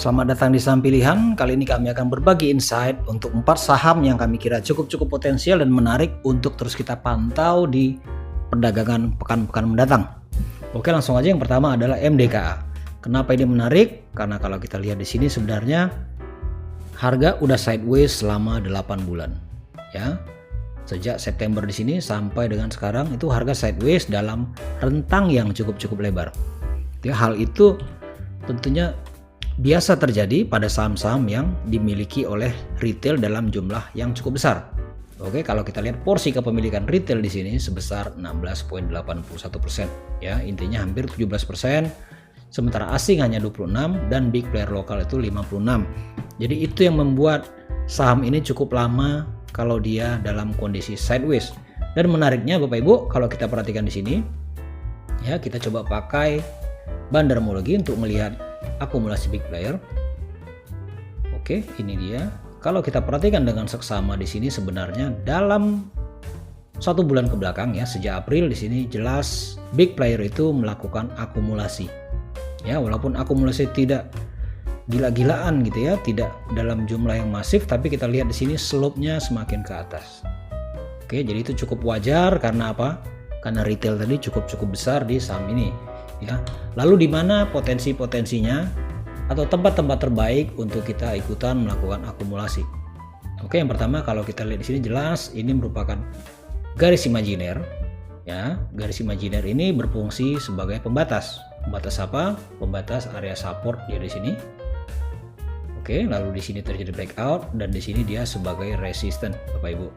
Selamat datang di saham pilihan. Kali ini kami akan berbagi insight untuk 4 saham yang kami kira cukup potensial dan menarik untuk terus kita pantau di perdagangan pekan-pekan mendatang. Oke, langsung aja. Yang pertama adalah MDKA. Kenapa ini menarik? Karena kalau kita lihat di sini sebenarnya harga udah sideways selama 8 bulan. Ya. Sejak September di sini sampai dengan sekarang itu harga sideways dalam rentang yang cukup lebar. Ya, hal itu tentunya biasa terjadi pada saham-saham yang dimiliki oleh retail dalam jumlah yang cukup besar. Oke, kalau kita lihat porsi kepemilikan retail di sini sebesar 16,81%. Ya, intinya hampir 17%. Sementara asing hanya 26 dan big player lokal itu 56. Jadi itu yang membuat saham ini cukup lama kalau dia dalam kondisi sideways. Dan menariknya Bapak Ibu, kalau kita perhatikan di sini, ya kita coba pakai bandarmologi untuk melihat akumulasi big player. Oke, ini dia. Kalau kita perhatikan dengan seksama di sini sebenarnya dalam 1 bulan ke belakang ya, sejak April di sini jelas big player itu melakukan akumulasi. Ya, walaupun akumulasi tidak gila-gilaan gitu ya, tidak dalam jumlah yang masif, tapi kita lihat di sini slope-nya semakin ke atas. Oke, jadi itu cukup wajar karena apa? Karena retail tadi cukup besar di saham ini. Ya, lalu di mana potensi-potensinya atau tempat-tempat terbaik untuk kita ikutan melakukan akumulasi? Oke, yang pertama kalau kita lihat di sini jelas ini merupakan garis imajiner. Ya, garis imajiner ini berfungsi sebagai pembatas. Pembatas apa? Pembatas area support dia di sini. Oke, lalu di sini terjadi breakout dan di sini dia sebagai resisten, Bapak Ibu.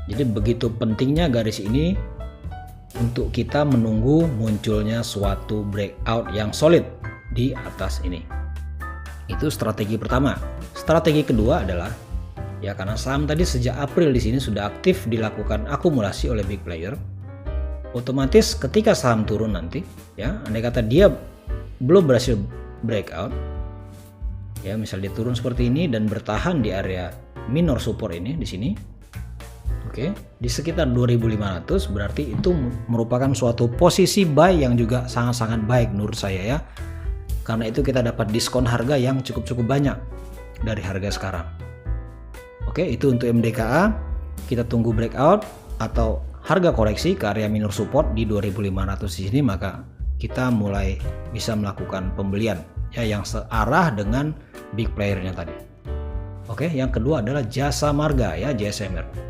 Jadi begitu pentingnya garis ini untuk kita menunggu munculnya suatu breakout yang solid di atas ini. Itu strategi pertama. Strategi kedua adalah ya karena saham tadi sejak April di sini sudah aktif dilakukan akumulasi oleh big player. Otomatis ketika saham turun nanti, ya andai kata dia belum berhasil breakout, ya misal dia turun seperti ini dan bertahan di area minor support ini di sini. Oke, di sekitar 2500 berarti itu merupakan suatu posisi buy yang juga sangat baik menurut saya ya. Karena itu kita dapat diskon harga yang cukup banyak dari harga sekarang. Oke, itu untuk MDKA. Kita tunggu breakout atau harga koreksi ke area minor support di 2500 di sini, maka kita mulai bisa melakukan pembelian ya yang searah dengan big playernya tadi. Oke, yang kedua adalah Jasa Marga ya, JSMR.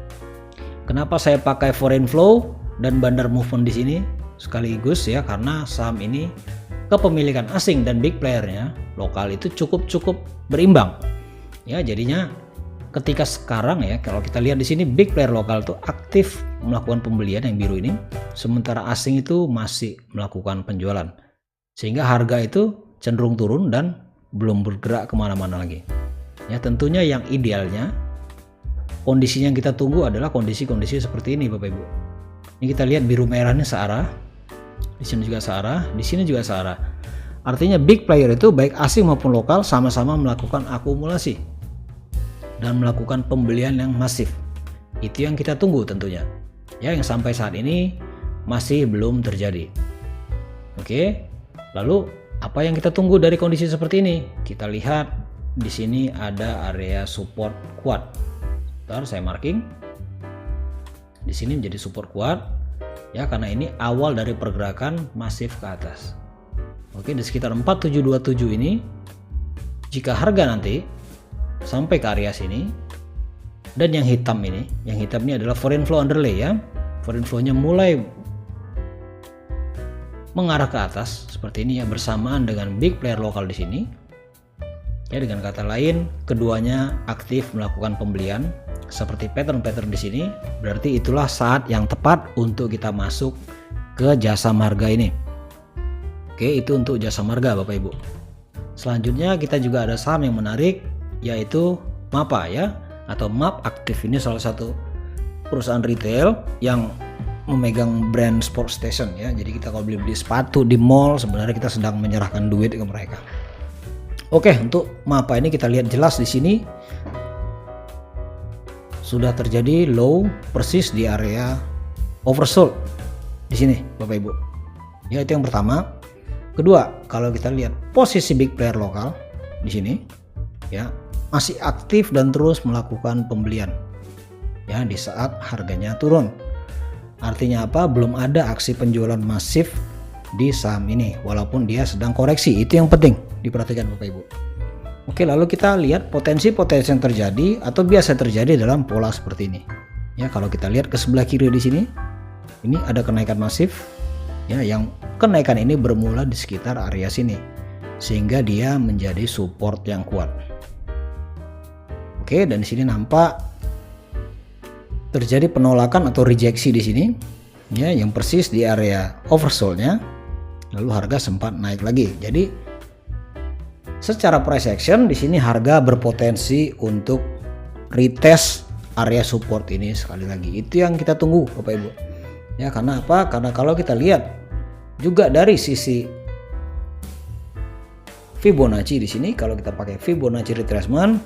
Kenapa saya pakai foreign flow dan bandar movement di sini sekaligus ya, karena saham ini kepemilikan asing dan big playernya lokal itu cukup berimbang. Ya, jadinya ketika sekarang ya kalau kita lihat di sini big player lokal itu aktif melakukan pembelian yang biru ini, sementara asing itu masih melakukan penjualan. Sehingga harga itu cenderung turun dan belum bergerak kemana-mana lagi. Ya, tentunya yang idealnya kondisi yang kita tunggu adalah kondisi seperti ini Bapak Ibu. Ini kita lihat biru merahnya searah, di sini juga searah, di sini juga searah. Artinya big player itu baik asing maupun lokal sama-sama melakukan akumulasi dan melakukan pembelian yang masif. Itu yang kita tunggu tentunya. Ya, yang sampai saat ini masih belum terjadi. Oke. Lalu apa yang kita tunggu dari kondisi seperti ini? Kita lihat di sini ada area support kuat. Bentar, saya marking. Di sini menjadi support kuat ya, karena ini awal dari pergerakan masif ke atas. Oke, di sekitar 4727 ini jika harga nanti sampai ke area sini dan yang hitam ini adalah foreign flow underlay ya. Foreign flow-nya mulai mengarah ke atas seperti ini ya, bersamaan dengan big player lokal di sini. Ya, dengan kata lain keduanya aktif melakukan pembelian seperti pattern di sini, berarti itulah saat yang tepat untuk kita masuk ke Jasa Marga ini. Oke, itu untuk Jasa Marga Bapak Ibu. Selanjutnya kita juga ada saham yang menarik yaitu MAPA ya, atau MAP Aktif. Ini salah satu perusahaan retail yang memegang brand Sport Station ya. Jadi kita kalau beli sepatu di mall sebenarnya kita sedang menyerahkan duit ke mereka. Oke, untuk MAPA ini kita lihat jelas di sini sudah terjadi low persis di area oversold di sini Bapak Ibu. Ya, itu yang pertama. Kedua, kalau kita lihat posisi big player lokal di sini ya, masih aktif dan terus melakukan pembelian ya di saat harganya turun. Artinya apa? Belum ada aksi penjualan masif di saham ini walaupun dia sedang koreksi. Itu yang penting diperhatikan Bapak Ibu. Oke, lalu kita lihat potensi-potensi yang terjadi atau biasa terjadi dalam pola seperti ini. Ya, kalau kita lihat ke sebelah kiri di sini, ini ada kenaikan masif ya, yang kenaikan ini bermula di sekitar area sini sehingga dia menjadi support yang kuat. Oke, dan di sini nampak terjadi penolakan atau rejeksi di sini ya, yang persis di area oversold-nya, lalu harga sempat naik lagi. Jadi secara price action di sini harga berpotensi untuk retest area support ini sekali lagi. Itu yang kita tunggu Bapak Ibu ya. Karena apa? Karena kalau kita lihat juga dari sisi Fibonacci di sini, kalau kita pakai Fibonacci retracement,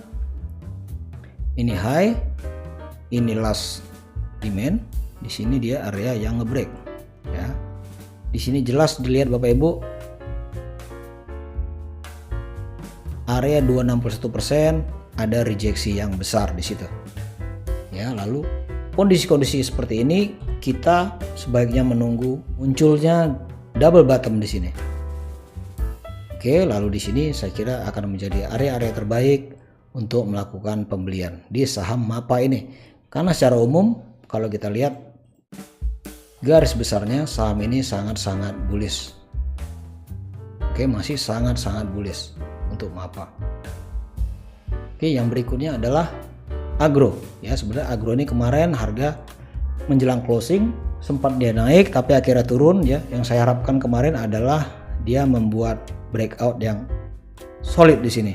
ini high, ini last demand, di sini dia area yang ngebreak ya. Di sini jelas dilihat Bapak Ibu, area 261% ada rejeksi yang besar di situ ya. Lalu kondisi-kondisi seperti ini kita sebaiknya menunggu munculnya double bottom di sini. Oke, lalu di sini saya kira akan menjadi area-area terbaik untuk melakukan pembelian di saham MAPA ini. Karena secara umum kalau kita lihat garis besarnya saham ini sangat-sangat bullish. Oke, masih sangat-sangat bullish untuk MAPA. Oke, yang berikutnya adalah agro ya. Sebenarnya agro ini kemarin harga menjelang closing sempat dia naik tapi akhirnya turun ya. Yang saya harapkan kemarin adalah dia membuat breakout yang solid di sini.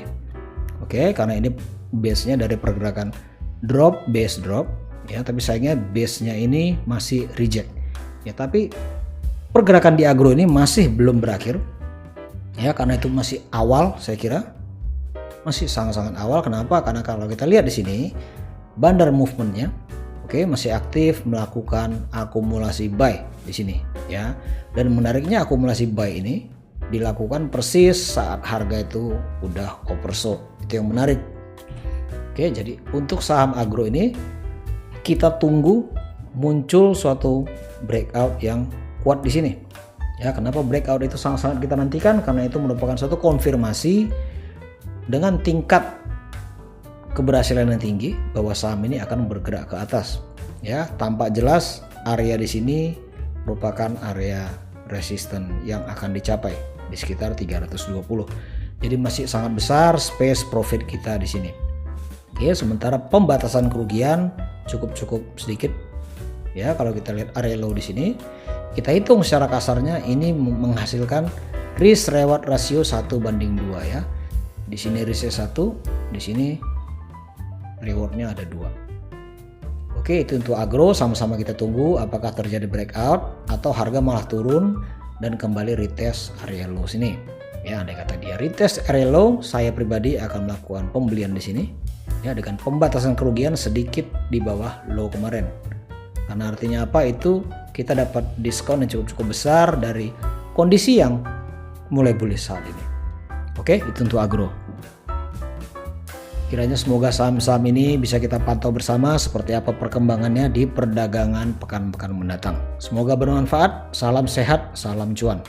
Oke, karena ini base-nya dari pergerakan base drop ya, tapi sayangnya base-nya ini masih reject ya. Tapi pergerakan di agro ini masih belum berakhir ya, karena itu masih awal, saya kira masih sangat-sangat awal. Kenapa? Karena kalau kita lihat di sini bandar movement-nya oke, masih aktif melakukan akumulasi buy di sini ya. Dan menariknya akumulasi buy ini dilakukan persis saat harga itu udah oversold. Itu yang menarik. Oke, jadi untuk saham agro ini kita tunggu muncul suatu breakout yang kuat di sini. Ya, kenapa breakout itu sangat-sangat kita nantikan? Karena itu merupakan suatu konfirmasi dengan tingkat keberhasilan yang tinggi bahwa saham ini akan bergerak ke atas. Ya, tampak jelas area di sini merupakan area resisten yang akan dicapai di sekitar 320. Jadi masih sangat besar space profit kita di sini. Oke, sementara pembatasan kerugian cukup sedikit. Ya, kalau kita lihat area low di sini, kita hitung secara kasarnya ini menghasilkan risk reward ratio 1:2 ya. Di sini risknya 1, di sini rewardnya ada 2. Oke, itu untuk agro. Sama-sama kita tunggu apakah terjadi breakout atau harga malah turun dan kembali retest area low sini. Ya, andai kata dia retest area low, saya pribadi akan melakukan pembelian di sini. Ya, dengan pembatasan kerugian sedikit di bawah low kemarin. Karena artinya apa? Itu kita dapat diskon yang cukup besar dari kondisi yang mulai bullish saat ini. Oke, itu untuk agro. Kiranya semoga saham-saham ini bisa kita pantau bersama seperti apa perkembangannya di perdagangan pekan-pekan mendatang. Semoga bermanfaat. Salam sehat, salam cuan.